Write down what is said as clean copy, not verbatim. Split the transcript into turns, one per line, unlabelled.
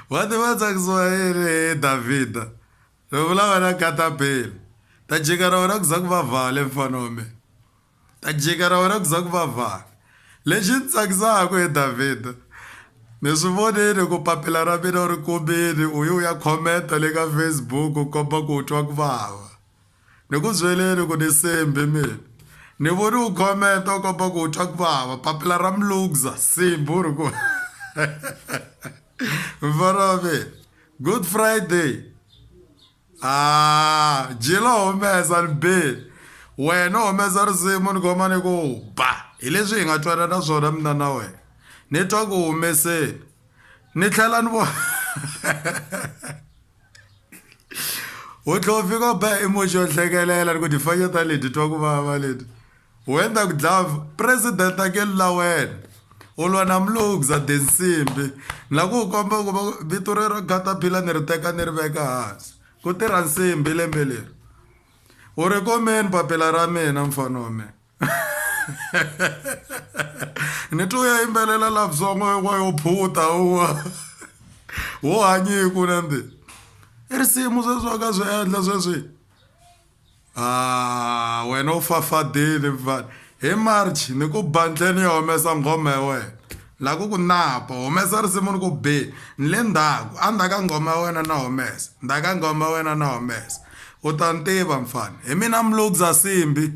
What was Kiswahili David? Vula na katapila. Tajikara wena kuzakuvavala mfana wami. Tajikara wena kuzakuvavala. Lexi tsakisaka David. Ni swi vonile ku papila ra mina ri kombile u ya commenta le ka Facebook u komba ku twa ku vava. Ni ku byeleni ku ni simbi mina. Ni voni u commenta u komba ku twa ku vava papila ra Mlungza simbi u ri ku. Mfana Good Friday. Jilo humesa ni bili. Wena humesa risimu ni khoma ni ku ba. Hi leswi hi nga twana na swona mina na wena. Ni twa ku humeseni. Ni tlhela ni vo. U tlhela fika ba emoji yo hlekelela ni ku tifanyeta leti twa ku vava leti. Wenda ku dlava president akeli la wena. U lwa na Mlungza Densimbi. La ku komba ku vito rero Katapila ni ri teka ni ri veka hansi. Ku tirha nsimbi lembe leri. U ri komeni papila ra mina mfana wa mina. Ni twa ya yimbelela love song wa yo phuta wo hanyiku nambe. I risimu sweswi ka swi endla sweswi. Wena u fafadile mfana. Hi March ni ku bandleni ya humesa ngoma ya wena. La ku napa humesa risimu ni ku be ni le ndaku andaka ngoma ya wena na humesa ndaka ngoma ya wena na humesa u ta ntiva mfana hi mina Mlungza Simbi.